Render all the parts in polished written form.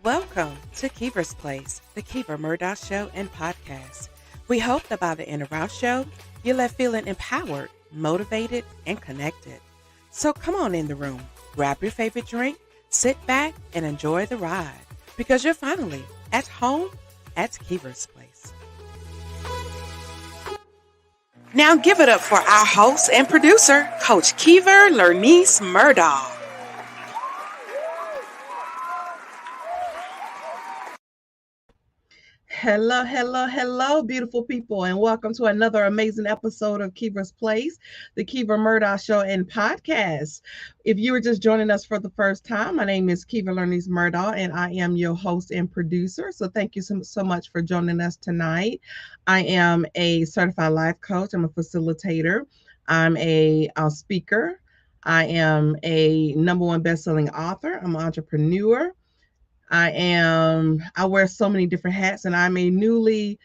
Welcome to Kiva's Place, the Kiva Murdoch Show and podcast. We hope that by the end of our show, you're left feeling empowered, motivated, and connected. So come on in the room, grab your favorite drink, sit back, and enjoy the ride, because you're finally at home at Kiva's Place. Now give it up for our host and producer, Coach Kiva Lernice Murdoch. Hello, beautiful people, and welcome to another amazing episode of Kiva's Place, the Kiva Murdoch Show and podcast. If you were just joining us for the first time, my name is Kiva Lernice Murdoch, and I am your host and producer. So thank you so much for joining us tonight. I am a certified life coach. I'm a facilitator. I'm a speaker. I am a #1 best-selling author. I'm an entrepreneur. I wear so many different hats, and I'm a newly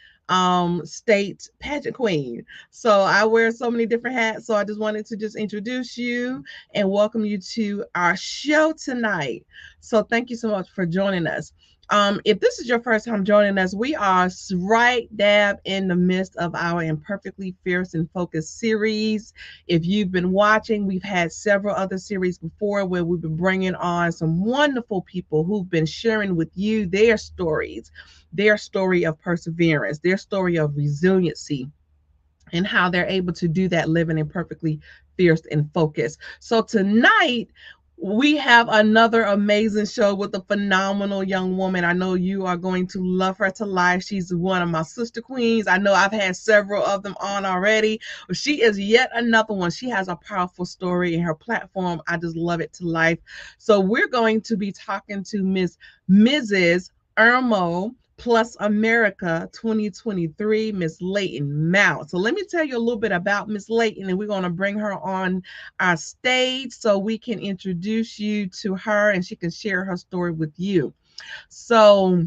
state pageant queen. So I wear so many different hats. So I just wanted to just introduce you and welcome you to our show tonight. So thank you so much for joining us. If this is your first time joining us, we are right dab in the midst of our Imperfectly Fierce and Focused series. If you've been watching, we've had several other series before where we've been bringing on some wonderful people who've been sharing with you their stories, their story of perseverance, their story of resiliency, and how they're able to do that living imperfectly fierce and focused. So tonight, we have another amazing show with a phenomenal young woman. I know you are going to love her to life. She's one of my sister queens. I know I've had several of them on already. But she is yet another one. She has a powerful story in her platform. I just love it to life. So we're going to be talking to Mrs. Irmo Plus America 2023, Miss Leighton Mount. So let me tell you a little bit about Miss Leighton, and we're going to bring her on our stage so we can introduce you to her and she can share her story with you. So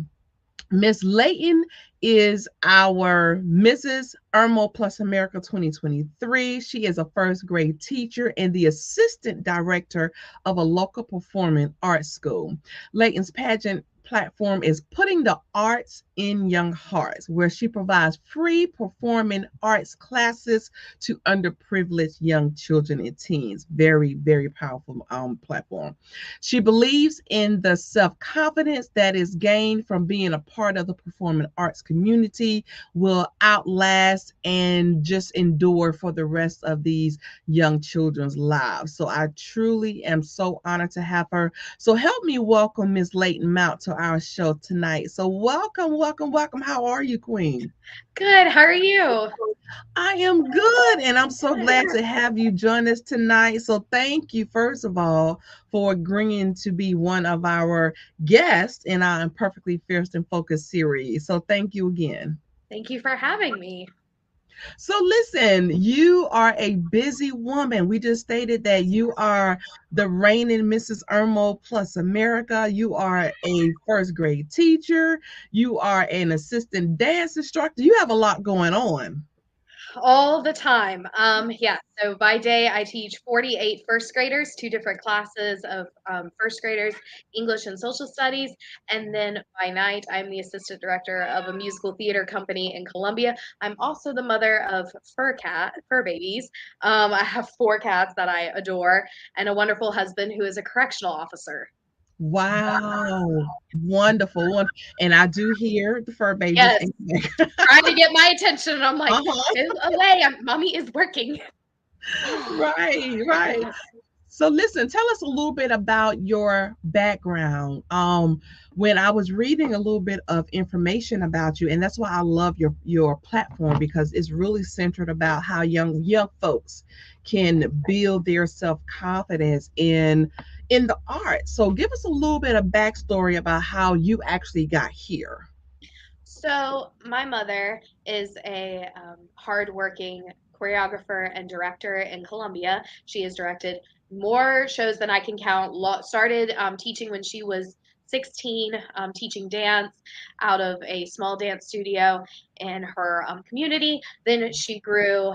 Miss Leighton is our Mrs. Irmo Plus America 2023. She is a first grade teacher and the assistant director of a local performing arts school. Leighton's pageant platform is Putting the Arts in Young Hearts, where she provides free performing arts classes to underprivileged young children and teens. Very, very powerful platform. She believes in the self-confidence that is gained from being a part of the performing arts community will outlast and just endure for the rest of these young children's lives. So I truly am so honored to have her. So help me welcome Miss Leighton Mount to our show tonight. So welcome. How are you, Queen? Good. How are you? I am good, and I'm so glad to have you join us tonight. So thank you, first of all, for agreeing to be one of our guests in our Imperfectly Fierce and Focused series. So thank you again. Thank you for having me. So listen, you are a busy woman. We just stated that you are the reigning Mrs. Irmo Plus America. You are a first grade teacher. You are an assistant dance instructor. You have a lot going on. All the time. Yeah. So by day, I teach 48 first graders, 2 different classes of first graders, English and social studies. And then by night, I'm the assistant director of a musical theater company in Columbia. I'm also the mother of fur babies. I have 4 cats that I adore and a wonderful husband who is a correctional officer. Wow. Wonderful. And I do hear the fur babies. Yes. Trying to get my attention. And I'm like, Uh-huh. go away. Mommy is working. Right. So listen, tell us a little bit about your background. When I was reading a little bit of information about you, and that's why I love your platform, because it's really centered about how young folks can build their self-confidence in the art. So give us a little bit of backstory about how you actually got here. So my mother is a hardworking choreographer and director in Colombia. She has directed more shows than I can count. Started teaching when she was 16, teaching dance out of a small dance studio in her community. Then she grew.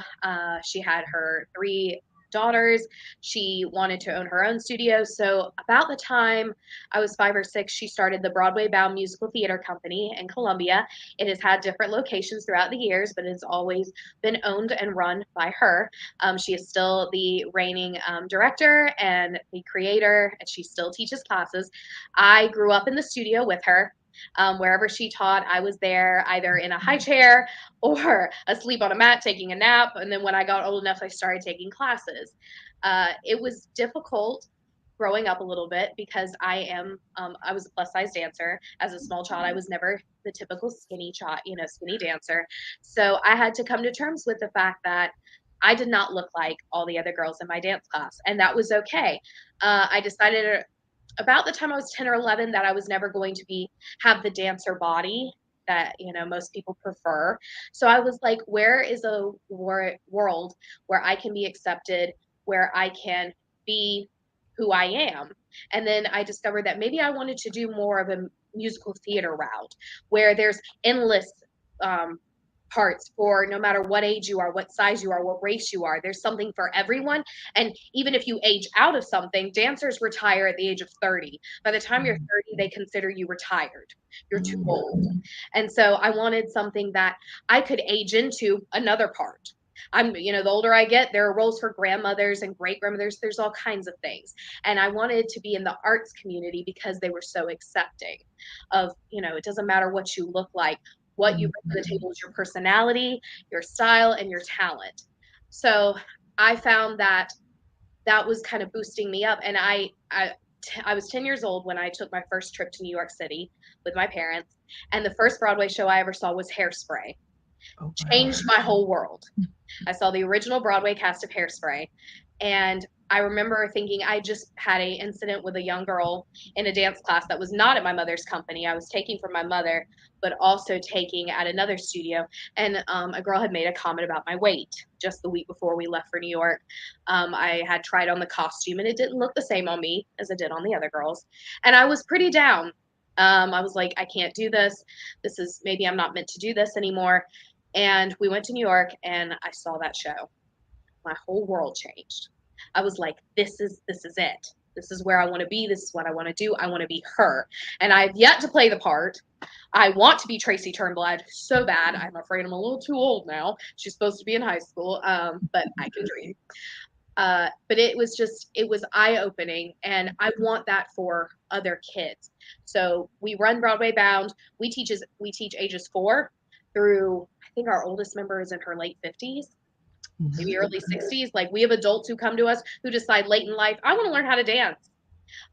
She had her 3 daughters. She wanted to own her own studio. So about the time I was 5 or 6, she started the Broadway Bound Musical Theater Company in Columbia. It has had different locations throughout the years, but it's always been owned and run by her. She is still the reigning director and the creator, and she still teaches classes. I grew up in the studio with her. Wherever she taught, I was there either in a high chair or asleep on a mat taking a nap. And then when I got old enough, I started taking classes. It was difficult growing up a little bit because I was a plus size dancer. As a small child, I was never the typical skinny child, skinny dancer. So I had to come to terms with the fact that I did not look like all the other girls in my dance class, and that was okay. I decided about the time I was 10 or 11 that I was never going to have the dancer body that most people prefer. So I was like, where is a world where I can be accepted, where I can be who I am? And then I discovered that maybe I wanted to do more of a musical theater route where there's endless parts for no matter what age you are, what size you are, what race you are. There's something for everyone. And even if you age out of something, dancers retire at the age of 30. By the time you're 30, they consider you retired. You're too old. And so I wanted something that I could age into another part. The older I get, there are roles for grandmothers and great grandmothers. There's all kinds of things. And I wanted to be in the arts community because they were so accepting of, it doesn't matter what you look like. What you bring to the table is your personality, your style, and your talent. So I found that was kind of boosting me up. And I was 10 years old when I took my first trip to New York City with my parents. And the first Broadway show I ever saw was Hairspray. Changed my whole world. I saw the original Broadway cast of Hairspray. And I remember thinking I just had an incident with a young girl in a dance class that was not at my mother's company. I was taking from my mother, but also taking at another studio. And a girl had made a comment about my weight just the week before we left for New York. I had tried on the costume and it didn't look the same on me as it did on the other girls. And I was pretty down. I was like, I can't do this. Maybe I'm not meant to do this anymore. And we went to New York and I saw that show. My whole world changed. I was like, this is it. This is where I want to be. This is what I want to do. I want to be her. And I've yet to play the part. I want to be Tracy Turnblad so bad. I'm afraid I'm a little too old now. She's supposed to be in high school, but I can dream. But it was eye-opening, and I want that for other kids. So we run Broadway Bound. We teach ages 4 through, I think our oldest member is in her late 50s. Maybe early 60s. Like, we have adults who come to us who decide late in life, I want to learn how to dance.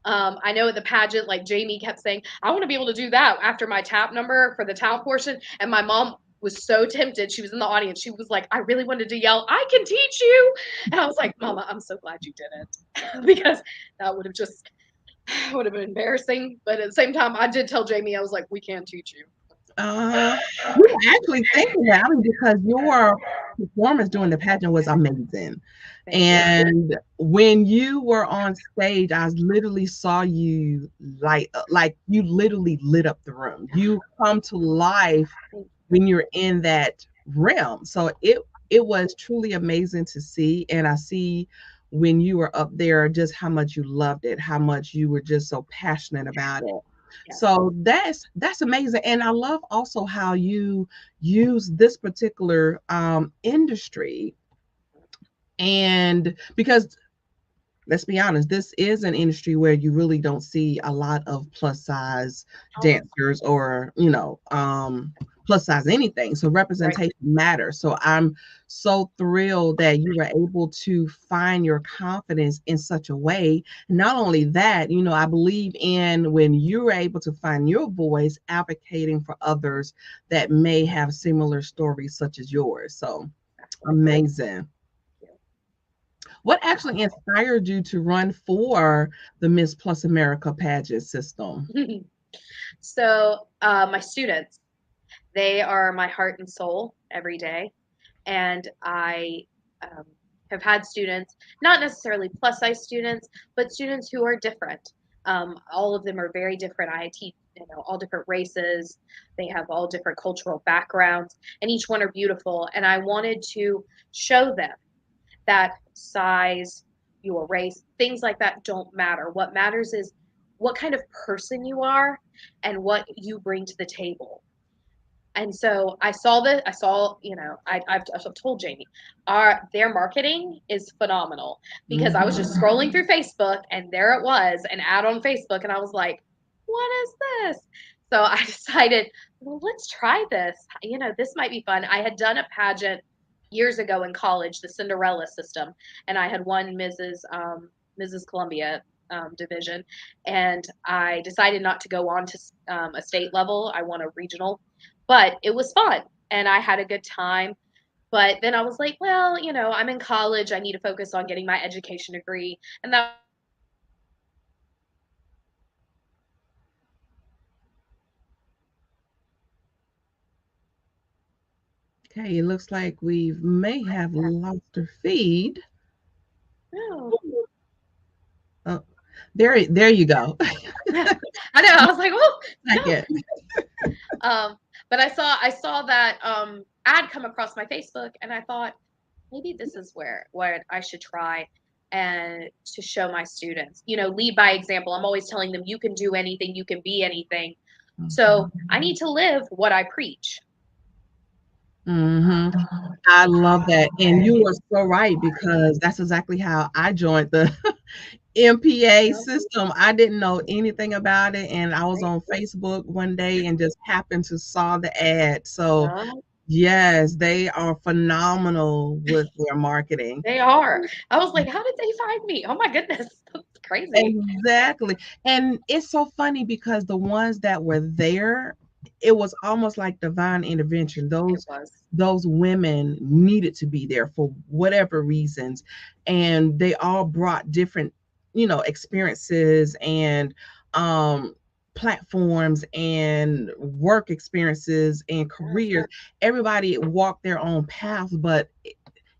I know at the pageant, like Jamie kept saying, I want to be able to do that after my tap number for the talent portion. And my mom was so tempted. She was in the audience. She was like, I really wanted to yell, I can teach you. And I was like, Mama, I'm so glad you didn't because that would have been embarrassing. But at the same time, I did tell Jamie, I was like, we can teach you. You were actually thinking that, because your performance during the pageant was amazing. And when you were on stage, I literally saw you like you literally lit up the room. You come to life when you're in that realm. So it was truly amazing to see. And I see when you were up there just how much you loved it, how much you were just so passionate about it. Yeah. So that's amazing. And I love also how you use this particular industry. And because let's be honest, this is an industry where you really don't see a lot of plus size dancers or, plus size anything. So representation matters. So I'm so thrilled that you were able to find your confidence in such a way. Not only that, I believe in when you're able to find your voice advocating for others that may have similar stories such as yours. So amazing. What actually inspired you to run for the Miss Plus America pageant system? So my students, they are my heart and soul every day. And I have had students, not necessarily plus size students, but students who are different. All of them are very different. I teach, all different races. They have all different cultural backgrounds, and each one are beautiful. And I wanted to show them that size, your race, things like that don't matter. What matters is what kind of person you are and what you bring to the table. And so I saw, I've told Jamie, their marketing is phenomenal because I was just scrolling through Facebook and there it was, an ad on Facebook, and I was like, what is this? So I decided, well, let's try this. This might be fun. I had done a pageant years ago in college, the Cinderella system, and I had won Mrs. Columbia division, and I decided not to go on to a state level. I won a regional, but it was fun and I had a good time. But then I was like, well, I'm in college. I need to focus on getting my education degree. And that Okay, it looks like we may have lost her feed. oh. Oh, there you go. I know. I was like, oh, Second. but I saw that ad come across my Facebook, and I thought maybe this is where what I should try and to show my students. Lead by example. I'm always telling them you can do anything, you can be anything. So I need to live what I preach. Mm-hmm. I love that. And you are so right, because that's exactly how I joined the MPA system. I didn't know anything about it. And I was on Facebook one day and just happened to saw the ad. So yes, they are phenomenal with their marketing. They are. I was like, how did they find me? Oh my goodness. That's crazy. Exactly. And it's so funny because the ones that were there, it was almost like divine intervention. Those women needed to be there for whatever reasons, and they all brought different, experiences and um platforms and work experiences and careers. Everybody walked their own path, but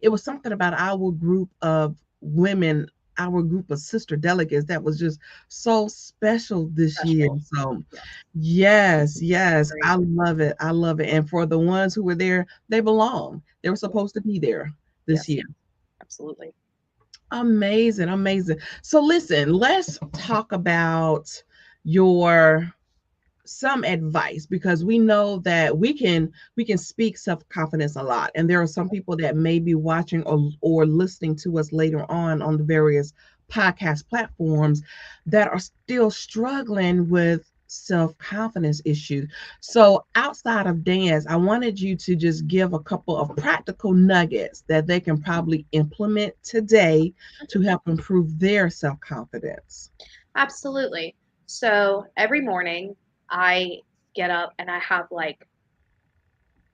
it was something about our group of women, our group of sister delegates, that was just so special this year. So yes, I love it. I love it. And for the ones who were there, they belong. They were supposed to be there this year. Absolutely. Amazing. So listen, let's talk about your some advice, because we know that we can speak self-confidence a lot, and there are some people that may be watching or listening to us later on the various podcast platforms that are still struggling with self-confidence issues. So outside of dance, I wanted you to just give a couple of practical nuggets that they can probably implement today to help improve their self-confidence. Absolutely. So every morning I get up and I have like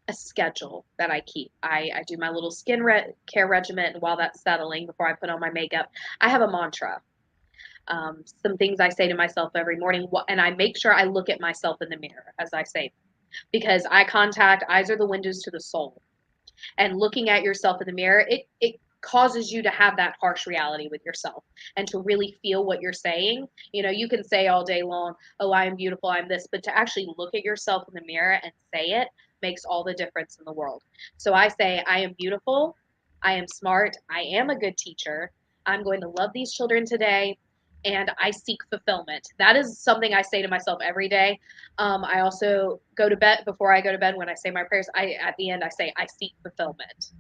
a schedule that I keep. I do my little care regimen, and while that's settling before I put on my makeup, I have a mantra. Some things I say to myself every morning, and I make sure I look at myself in the mirror as I say them, because eyes are the windows to the soul. And looking at yourself in the mirror, it causes you to have that harsh reality with yourself and to really feel what you're saying. You can say all day long, oh, I am beautiful, I'm this, but to actually look at yourself in the mirror and say it makes all the difference in the world. So I say, I am beautiful, I am smart, I am a good teacher, I'm going to love these children today, and I seek fulfillment. That is something I say to myself every day. I also go to bed, before I go to bed, when I say my prayers, at the end I say I seek fulfillment.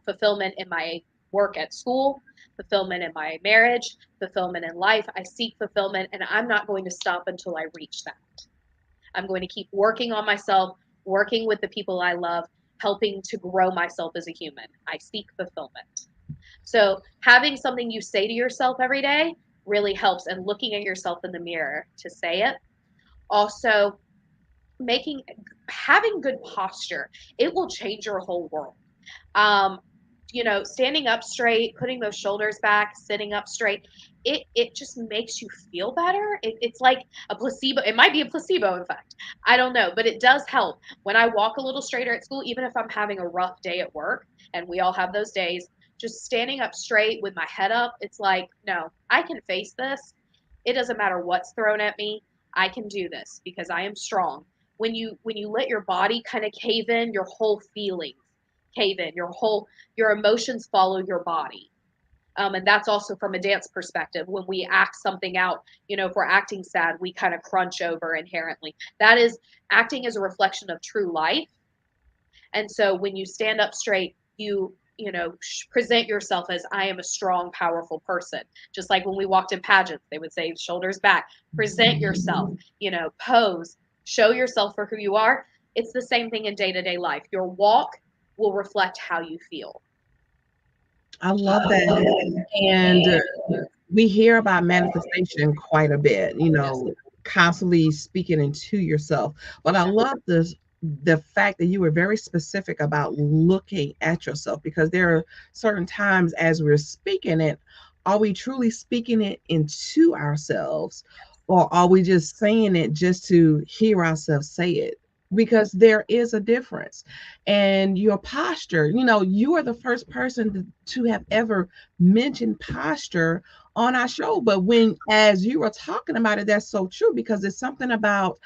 Fulfillment in my work at school, fulfillment in my marriage, fulfillment in life. I seek fulfillment, and I'm not going to stop until I reach that. I'm going to keep working on myself, working with the people I love, helping to grow myself as a human. I seek fulfillment. So having something you say to yourself every day really helps, and looking at yourself in the mirror to say it. Also, making having good posture, it will change your whole world. Um, standing up straight, putting those shoulders back, sitting up straight, it just makes you feel better. It's like a placebo. It might be a placebo, in fact. I don't know, but it does help. When I walk a little straighter at school, even if I'm having a rough day at work, and we all have those days, just standing up straight with my head up, it's like, no, I can face this. It doesn't matter what's thrown at me. I can do this because I am strong. When you let your body kind of cave in, your whole feelings cave in. Your emotions follow your body. And that's also from a dance perspective. When we act something out, if we're acting sad, we kind of crunch over inherently. That is, acting is a reflection of true life. And so when you stand up straight, you present yourself as, I am a strong, powerful person. Just like when we walked in pageants, they would say shoulders back, present yourself, pose, show yourself for who you are. It's the same thing in day-to-day life. Your walk will reflect how you feel. I love that. And we hear about manifestation quite a bit, constantly speaking into yourself. But I love the fact that you were very specific about looking at yourself, because there are certain times as we're speaking it, are we truly speaking it into ourselves, or are we just saying it just to hear ourselves say it? Because there is a difference. And your posture, you are the first person to have ever mentioned posture on our show. But as you were talking about it, that's so true, because it's something about,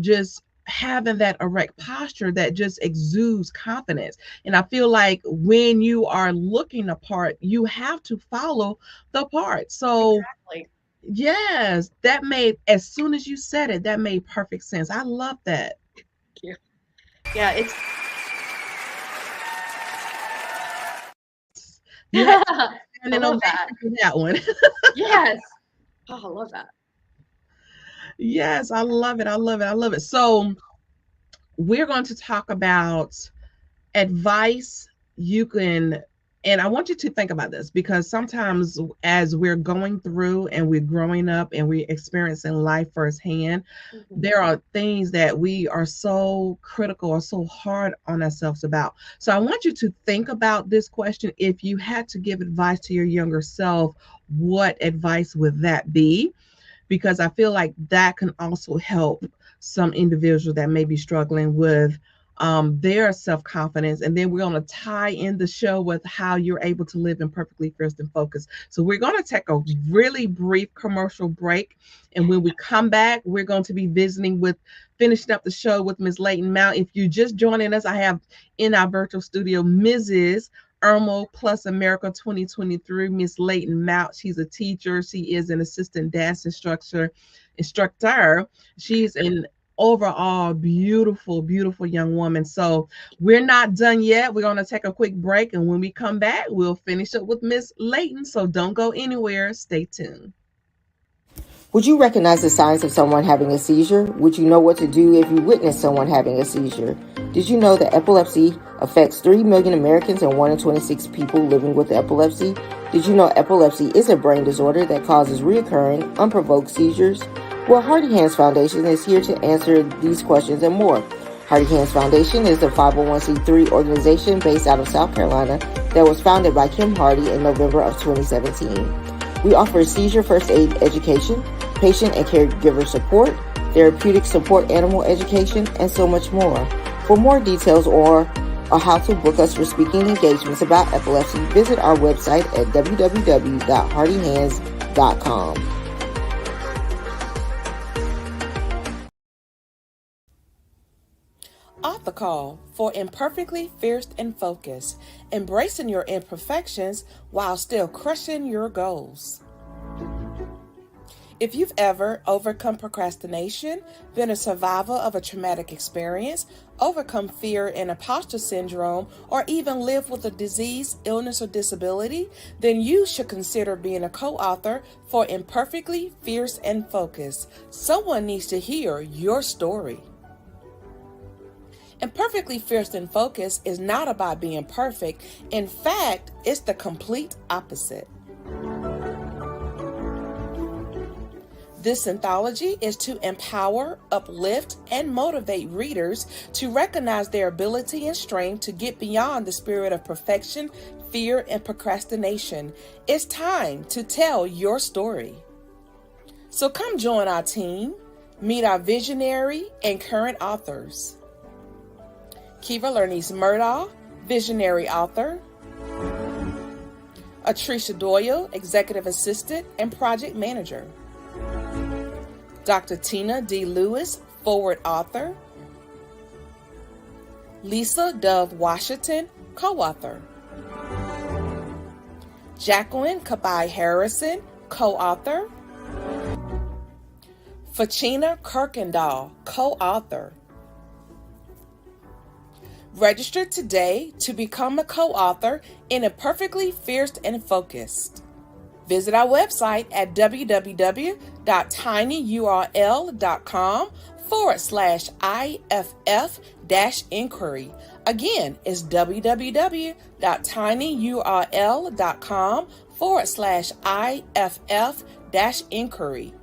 just having that erect posture that just exudes confidence. And I feel like when you are looking the part, you have to follow the part. So Exactly. yes, as soon as you said it, that made perfect sense. I love that. Thank you. Yeah, it's You had I an love ovation that. for that one. Yes. Oh, I love that. Yes, I love it. I love it. I love it. So we're going to talk about advice you can, and I want you to think about this, because sometimes as we're going through and we're growing up and we're experiencing life firsthand, Mm-hmm. there are things that we are so critical or so hard on ourselves about. So I want you to think about this question. If you had to give advice to your younger self, what advice would that be? Because I feel like that can also help some individuals that may be struggling with their self-confidence. And then we're going to tie in the show with how you're able to live imperfectly fierce and focused. So we're going to take a really brief commercial break. And when we come back, we're going to be finishing up the show with Ms. Leighton Mount. If you're just joining us, I have in our virtual studio, Mrs. Irmo Plus America 2023, Miss Leighton Mount. She's a teacher. She is an assistant dance instructor. She's an overall beautiful, beautiful young woman. So we're not done yet. We're going to take a quick break. And when we come back, we'll finish up with Miss Leighton. So don't go anywhere. Stay tuned. Would you recognize the signs of someone having a seizure? Would you know what to do if you witness someone having a seizure? Did you know that epilepsy affects 3 million Americans and 1 in 26 people living with epilepsy? Did you know epilepsy is a brain disorder that causes reoccurring, unprovoked seizures? Well, Hearty Hands Foundation is here to answer these questions and more. Hearty Hands Foundation is a 501c3 organization based out of South Carolina that was founded by Kim Hardy in November of 2017. We offer seizure first aid education, patient and caregiver support, therapeutic support, animal education, and so much more. For more details or how to book us for speaking engagements about epilepsy, visit our website at www.heartyhands.com. Author Call for Imperfectly Fierce and Focused, embracing your imperfections while still crushing your goals. If you've ever overcome procrastination, been a survivor of a traumatic experience, overcome fear and imposter syndrome, or even lived with a disease, illness, or disability, then you should consider being a co-author for Imperfectly Fierce and Focused. Someone needs to hear your story. Imperfectly Fierce and Focused is not about being perfect. In fact, it's the complete opposite. This anthology is to empower, uplift, and motivate readers to recognize their ability and strength to get beyond the spirit of perfection, fear, and procrastination. It's time to tell your story. So come join our team, meet our visionary and current authors. Kiva Lernice Murdaugh, visionary author. Atricia Doyle, executive assistant and project manager. Dr. Tina D. Lewis, forward author. Lisa Dove Washington, co-author. Jacqueline Kabai Harrison, co-author. Fachina Kirkendall, co-author. Register today to become a co-author in Imperfectly Fierce and Focused. Visit our website at www.tinyurl.com/IFF-inquiry. Again, it's www.tinyurl.com/IFF-inquiry.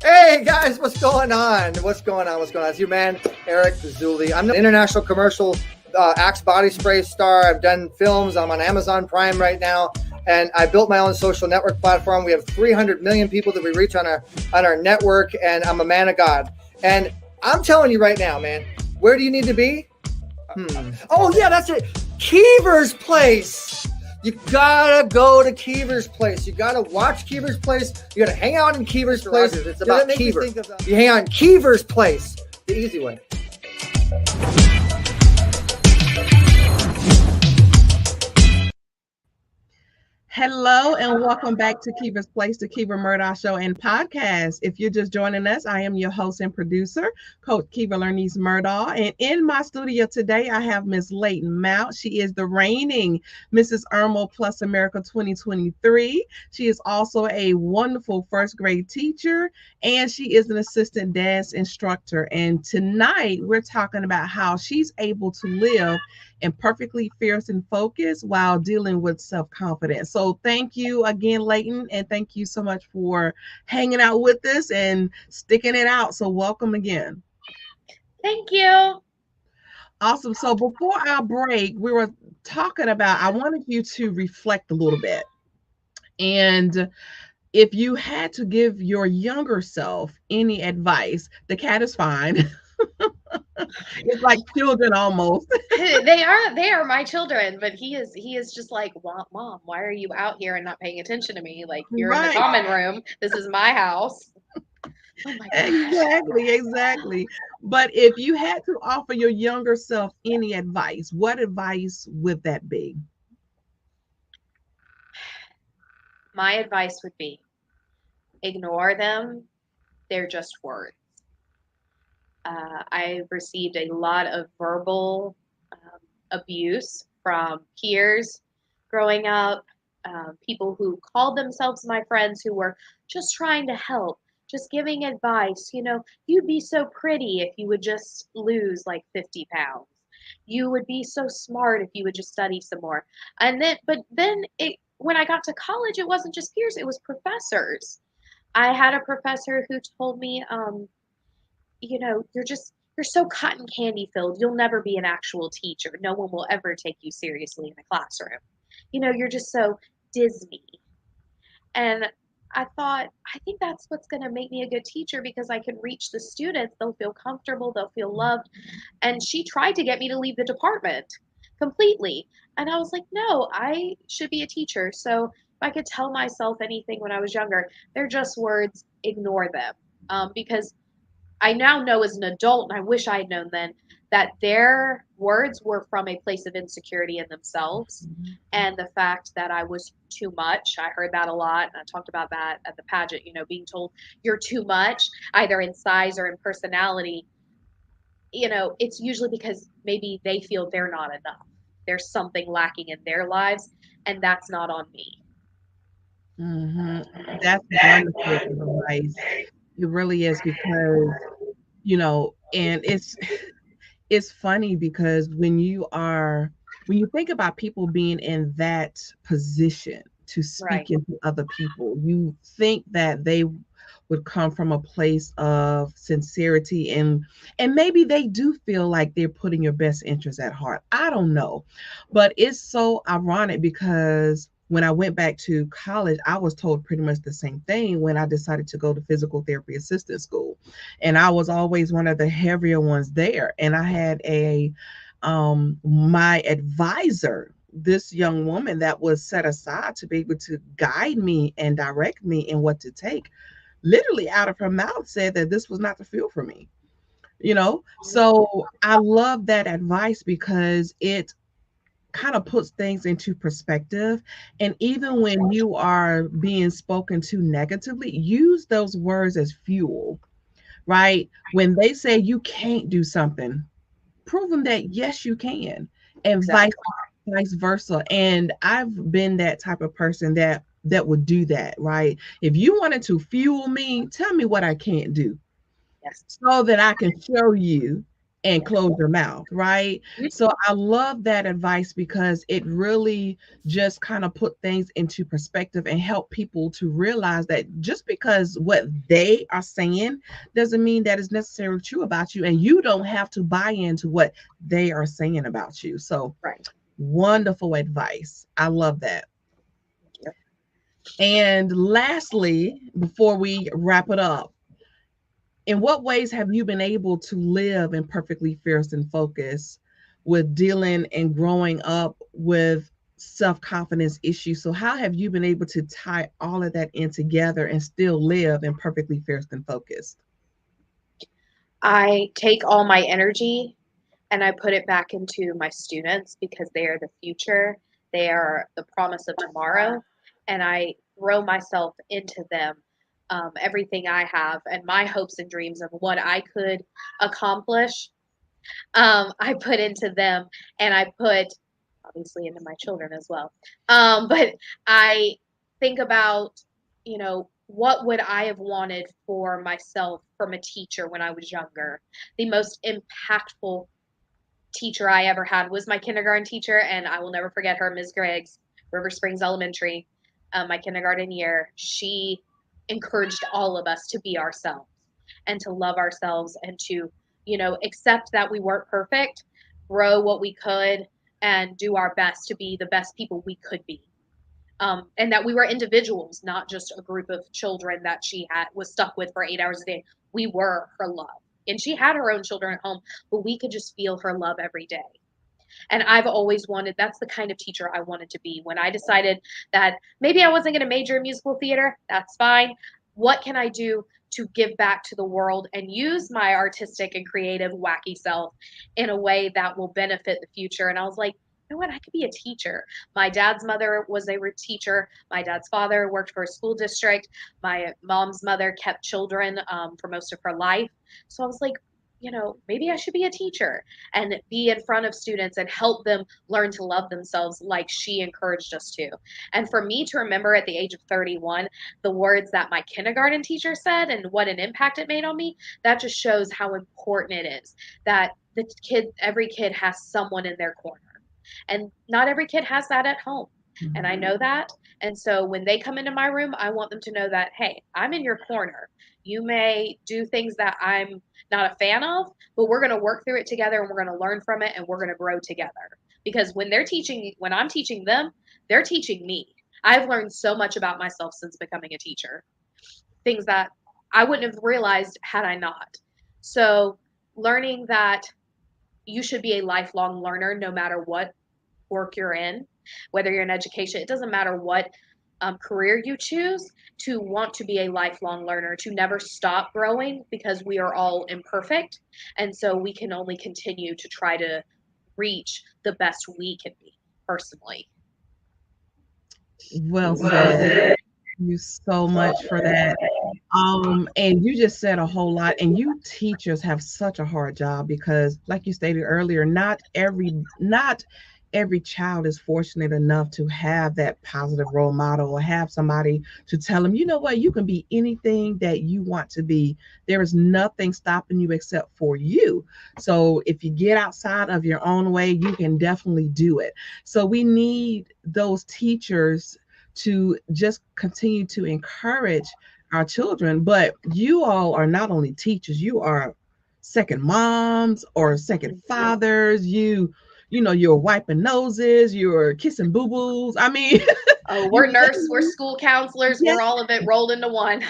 Hey guys, what's going on? What's going on? It's your man, Eric Zuli. I'm the international commercial Axe body spray star. I've done films. I'm on Amazon Prime right now. And I built my own social network platform. We have 300 million people that we reach on our network. And I'm a man of God. And I'm telling you right now, man, where do you need to be? Oh, yeah, that's it. Keever's Place. You gotta go to Keever's Place. You gotta watch Keever's Place. You gotta hang out in Keever's Place. It's about Keever. You hang out in Keever's Place. The easy way. Hello and welcome back to Keever's Place, the Keever Murdoch Show and Podcast. If you're just joining us, I am your host and producer, Coach Keever Lernice Murdoch. And in my studio today, I have Miss Leighton Mount. She is the reigning Mrs. Irmo Plus America 2023. She is also a wonderful first grade teacher, and she is an assistant dance instructor. And tonight, we're talking about how she's able to live imperfectly fierce and focused while dealing with self-confidence. So thank you again, Leighton, and thank you so much for hanging out with us and sticking it out. So welcome again. Thank you. Awesome. So before our break, we were talking about, I wanted you to reflect a little bit. And if you had to give your younger self any advice, the cat is fine. It's like children almost. They are my children, but he is just like, well, Mom, why are you out here and not paying attention to me? Like, you're in the common room. This is my house. Oh my gosh. Exactly. But if you had to offer your younger self any advice, what advice would that be? My advice would be, ignore them. They're just words. I received a lot of verbal abuse from peers growing up, people who called themselves my friends who were just trying to help, just giving advice. You know, you'd be so pretty if you would just lose like 50 pounds. You would be so smart if you would just study some more. And then, when I got to college, it wasn't just peers, it was professors. I had a professor who told me, you know, you're so cotton candy filled. You'll never be an actual teacher. No one will ever take you seriously in a classroom. You know, you're just so Disney. And I thought, I think that's what's going to make me a good teacher, because I can reach the students. They'll feel comfortable. They'll feel loved. And she tried to get me to leave the department completely. And I was like, no, I should be a teacher. So if I could tell myself anything when I was younger, they're just words, ignore them. Because I now know as an adult, and I wish I had known then, that their words were from a place of insecurity in themselves. And the fact that I was too much. I heard that a lot, and I talked about that at the pageant, you know, being told you're too much, either in size or in personality. You know, it's usually because maybe they feel they're not enough. There's something lacking in their lives, and that's not on me. That's wonderful advice. It really is, because, you know, and it's funny because when you think about people being in that position to speak into other people, you think that they would come from a place of sincerity, and maybe they do feel like they're putting your best interest at heart. I don't know. But it's so ironic because when I went back to college, I was told pretty much the same thing when I decided to go to physical therapy assistant school. And I was always one of the heavier ones there. And I had my advisor, this young woman that was set aside to be able to guide me and direct me in what to take, literally out of her mouth said that this was not the field for me. So I love that advice because it kind of puts things into perspective. And even when you are being spoken to negatively, use those words as fuel, right? When they say you can't do something, prove them that yes, you can, and Exactly. vice versa. And I've been that type of person that would do that, right? If you wanted to fuel me, tell me what I can't do Yes. so that I can show you and close your mouth, right? So I love that advice because it really just kind of put things into perspective and help people to realize that just because what they are saying doesn't mean that it's necessarily true about you, and you don't have to buy into what they are saying about you. So Right. wonderful advice. I love that. And lastly, before we wrap it up, in what ways have you been able to live imperfectly fierce and focused with dealing and growing up with self-confidence issues? So how have you been able to tie all of that in together and still live imperfectly fierce and focused? I take all my energy and I put it back into my students because they are the future. They are the promise of tomorrow. And I throw myself into them, everything I have and my hopes and dreams of what I could accomplish. I put into them, and I put obviously into my children as well. But I think about, what would I have wanted for myself from a teacher when I was younger? The most impactful teacher I ever had was my kindergarten teacher, and I will never forget her, Ms. Griggs, River Springs Elementary, my kindergarten year. She encouraged all of us to be ourselves and to love ourselves and to, accept that we weren't perfect, grow what we could, and do our best to be the best people we could be. And that we were individuals, not just a group of children that she was stuck with for 8 hours a day. We were her love. And she had her own children at home, but we could just feel her love every day. And I've always wanted, that's the kind of teacher I wanted to be. When I decided that maybe I wasn't going to major in musical theater, that's fine. What can I do to give back to the world and use my artistic and creative, wacky self in a way that will benefit the future? And I was like, you know what? I could be a teacher. My dad's mother was a teacher. My dad's father worked for a school district. My mom's mother kept children for most of her life. So I was like, maybe I should be a teacher and be in front of students and help them learn to love themselves like she encouraged us to. And for me to remember at the age of 31, the words that my kindergarten teacher said and what an impact it made on me, that just shows how important it is that every kid has someone in their corner. And not every kid has that at home. And I know that. And so when they come into my room, I want them to know that, hey, I'm in your corner. You may do things that I'm not a fan of, but we're going to work through it together and we're going to learn from it and we're going to grow together. Because when I'm teaching them, they're teaching me. I've learned so much about myself since becoming a teacher, things that I wouldn't have realized had I not. So learning that you should be a lifelong learner no matter what work you're in, whether you're in education, it doesn't matter what career you choose, to want to be a lifelong learner, to never stop growing because we are all imperfect. And so we can only continue to try to reach the best we can be personally. Well said. Thank you so much for that. And you just said a whole lot, and you teachers have such a hard job because, like you stated earlier, not every child is fortunate enough to have that positive role model or have somebody to tell them, you know what, you can be anything that you want to be. There is nothing stopping you except for you. So if you get outside of your own way, you can definitely do it. So we need those teachers to just continue to encourage our children. But you all are not only teachers, you are second moms or second fathers. You're wiping noses, you're kissing boo-boos. I mean, Oh, we're nurse, we're school counselors, Yes. we're all of it rolled into one.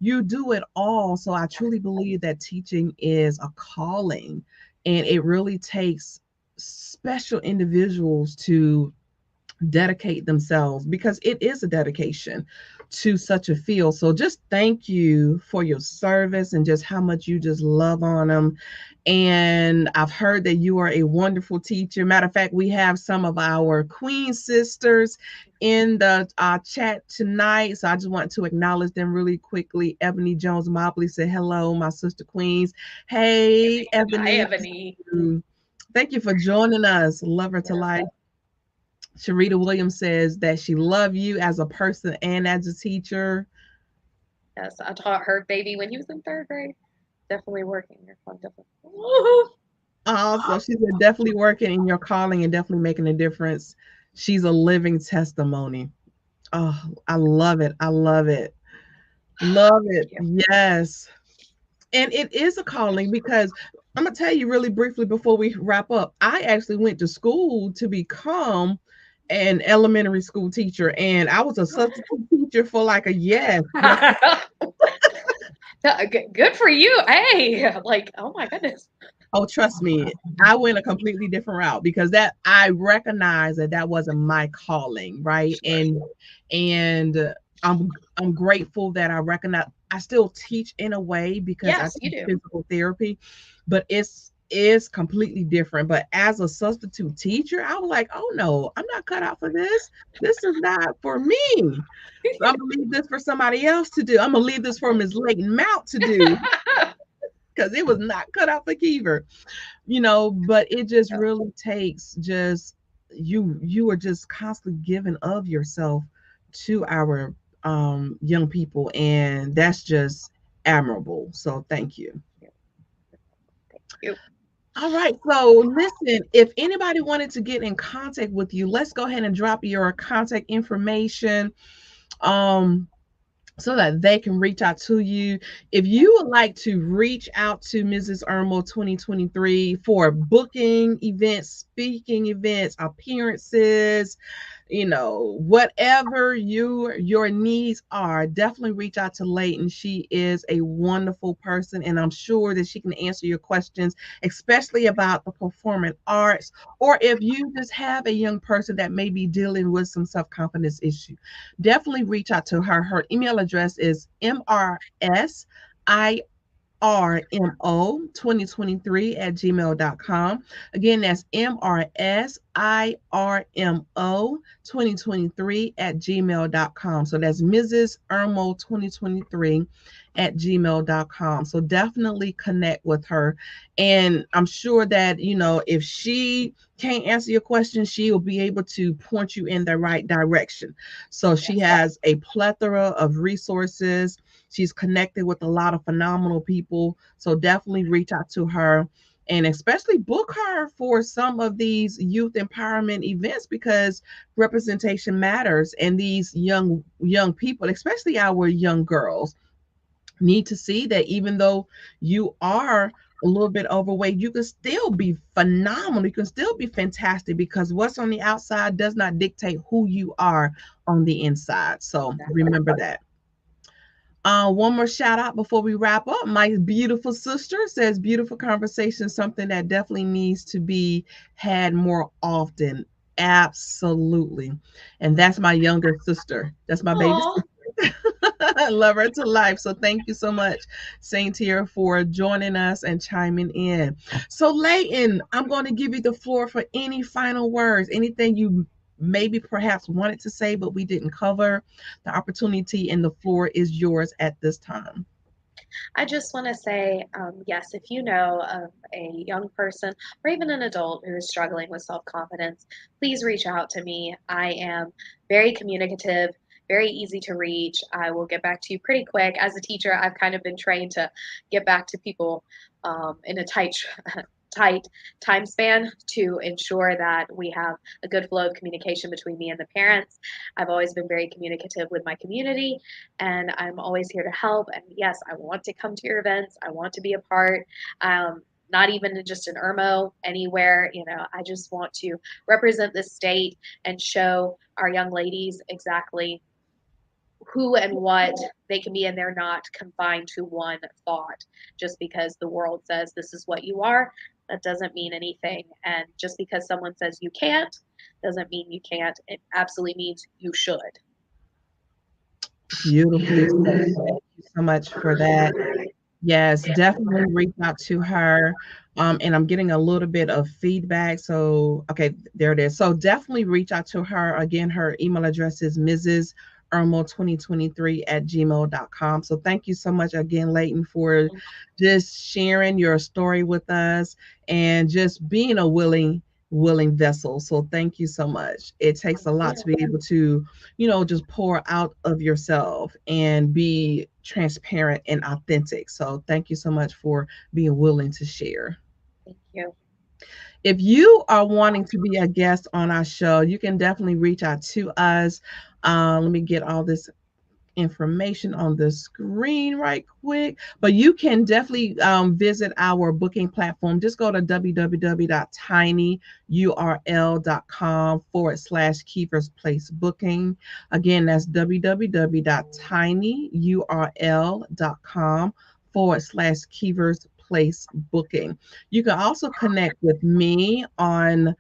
You do it all. So I truly believe that teaching is a calling, and it really takes special individuals to dedicate themselves, because it is a dedication to such a field. So just thank you for your service and just how much you just love on them. And I've heard that you are a wonderful teacher. Matter of fact, we have some of our Queen sisters in the chat tonight. So I just want to acknowledge them really quickly. Ebony Jones Mobley said, hello, my sister Queens. Hey, Ebony. Hi, Ebony. Thank you for joining us. Love her to life. Sharita Williams says that she loves you as a person and as a teacher. Yes, I taught her baby when he was in 3rd grade. Definitely working. So she's definitely working in your calling and definitely making a difference. She's a living testimony. Oh, I love it. I love it. Love it. Yes. And it is a calling, because I'm going to tell you really briefly before we wrap up. I actually went to school to become an elementary school teacher, and I was a substitute teacher for like a year. Good for you. Hey, like, oh my goodness. Oh, trust me, I went a completely different route, because that I recognize that wasn't my calling, right? And I'm grateful that I recognize I still teach in a way, because yes, I teach physical therapy, but it's completely different. But as a substitute teacher, I was like, oh no, I'm not cut out for this. This is not for me. So I'm gonna leave this for somebody else to do. I'm gonna leave this for Ms. Leighton Mount to do. Because it was not cut out for Kiever, but it just really takes just you are just constantly giving of yourself to our young people, and that's just admirable. So thank you. Thank you. All right, so listen, if anybody wanted to get in contact with you, let's go ahead and drop your contact information so that they can reach out to you. If you would like to reach out to Mrs. Irmo 2023 for booking events, speaking events, appearances, whatever your needs are, definitely reach out to Leighton. She is a wonderful person, and I'm sure that she can answer your questions, especially about the performing arts, or if you just have a young person that may be dealing with some self-confidence issue. Definitely reach out to her. Her email address is mrsiRmo2023@gmail.com. Again, that's mrsiRmo2023@gmail.com. So that's Mrs. Irmo 2023@gmail.com. So definitely connect with her. And I'm sure that, if she can't answer your question, she will be able to point you in the right direction. So she has a plethora of resources. She's connected with a lot of phenomenal people. So definitely reach out to her, and especially book her for some of these youth empowerment events, because representation matters. And these young people, especially our young girls, need to see that even though you are a little bit overweight, you can still be phenomenal. You can still be fantastic, because what's on the outside does not dictate who you are on the inside. So remember that. One more shout out before we wrap up. My beautiful sister says, beautiful conversation, something that definitely needs to be had more often. Absolutely. And that's my younger sister. That's my baby sister. I love her to life. So thank you so much, Saint here, for joining us and chiming in. So Leighton, I'm going to give you the floor for any final words, anything you maybe perhaps wanted to say, but we didn't cover. The opportunity and the floor is yours at this time. I just want to say, yes, if you know of a young person or even an adult who is struggling with self-confidence, please reach out to me. I am very communicative, very easy to reach. I will get back to you pretty quick. As a teacher, I've kind of been trained to get back to people in a tight tight time span to ensure that we have a good flow of communication between me and the parents. I've always been very communicative with my community, and I'm always here to help. And yes, I want to come to your events. I want to be a part. Not even just in Irmo, anywhere. I just want to represent the state and show our young ladies exactly who and what they can be, and they're not confined to one thought. Just because the world says this is what you are, that doesn't mean anything. And just because someone says you can't, doesn't mean you can't. It absolutely means you should. Beautifully said. Thank you so much for that. Yes, definitely reach out to her. And I'm getting a little bit of feedback. So, okay, there it is. So definitely reach out to her. Again, her email address is Mrs. Irmo2023@gmail.com. So thank you so much again, Leighton, for just sharing your story with us and just being a willing vessel. So thank you so much. It takes a lot to be able to, just pour out of yourself and be transparent and authentic. So thank you so much for being willing to share. Thank you. If you are wanting to be a guest on our show, you can definitely reach out to us. Let me get all this information on the screen right quick, but you can definitely visit our booking platform. Just go to www.tinyurl.com/Kiefer's Place Booking. Again, that's www.tinyurl.com/Kiefer's Place Booking. You can also connect with me on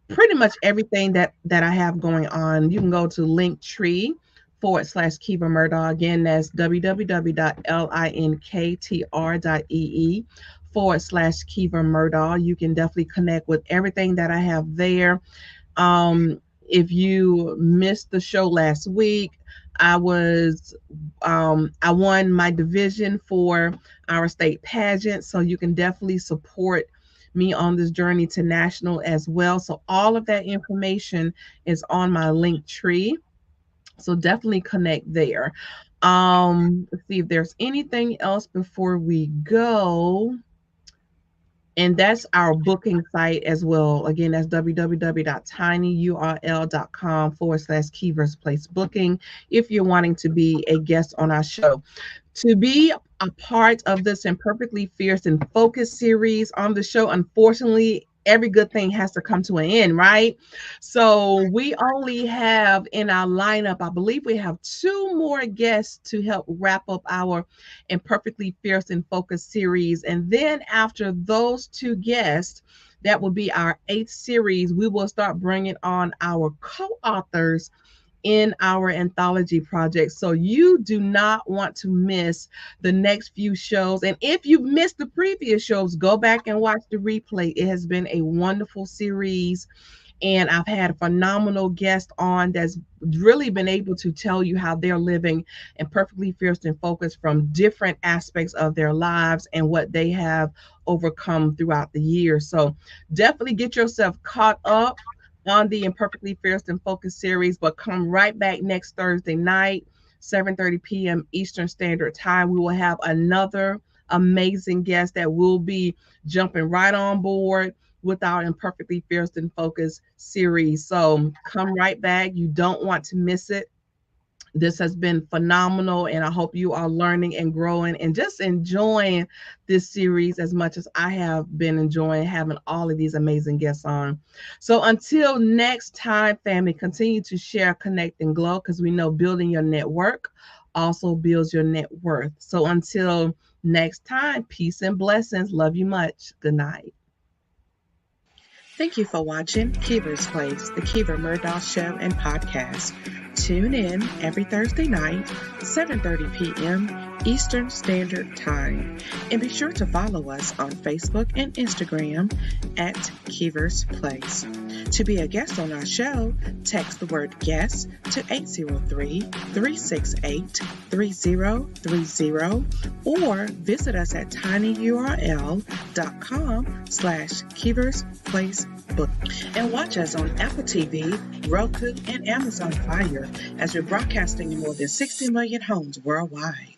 pretty much everything that I have going on. You can go to Linktree/Kiva Murdaugh. Again, that's www.linktr.ee/Kiva Murdaugh. You can definitely connect with everything that I have there. If you missed the show last week, I won my division for our state pageant, so you can definitely support me on this journey to national as well. So all of that information is on my Linktree. So definitely connect there. Let's see if there's anything else before we go. And that's our booking site as well. Again, that's www.tinyurl.com/Kiefer's Place Booking if you're wanting to be a guest on our show. To be a part of this Imperfectly Fierce and Focused series on the show, unfortunately, every good thing has to come to an end, right? So we only have in our lineup, I believe we have 2 more guests to help wrap up our Imperfectly Fierce and Focused series. And then after those 2 guests, that will be our 8th series. We will start bringing on our co-authors in our anthology project. So you do not want to miss the next few shows. And if you've missed the previous shows, go back and watch the replay. It has been a wonderful series. And I've had a phenomenal guest on that's really been able to tell you how they're living Imperfectly Fierce and Focused from different aspects of their lives and what they have overcome throughout the year. So definitely get yourself caught up on the Imperfectly Fierce and Focused series, but come right back next Thursday night, 7:30 p.m. Eastern Standard Time. We will have another amazing guest that will be jumping right on board with our Imperfectly Fierce and Focused series. So come right back. You don't want to miss it. This has been phenomenal, and I hope you are learning and growing and just enjoying this series as much as I have been enjoying having all of these amazing guests on. So until next time, family, continue to share, connect, and glow, because we know building your network also builds your net worth. So until next time, peace and blessings. Love you much. Good night. Thank you for watching Kiefer's Place, the Kiefer Murdaugh Show and Podcast. Tune in every Thursday night, 7:30 p.m. Eastern Standard Time. And be sure to follow us on Facebook and Instagram at Kiefer's Place. To be a guest on our show, text the word guest to 803-368-3030 or visit us at tinyurl.com/Kiefer's Place Book. And watch us on Apple TV, Roku, and Amazon Fire as we're broadcasting in more than 60 million homes worldwide.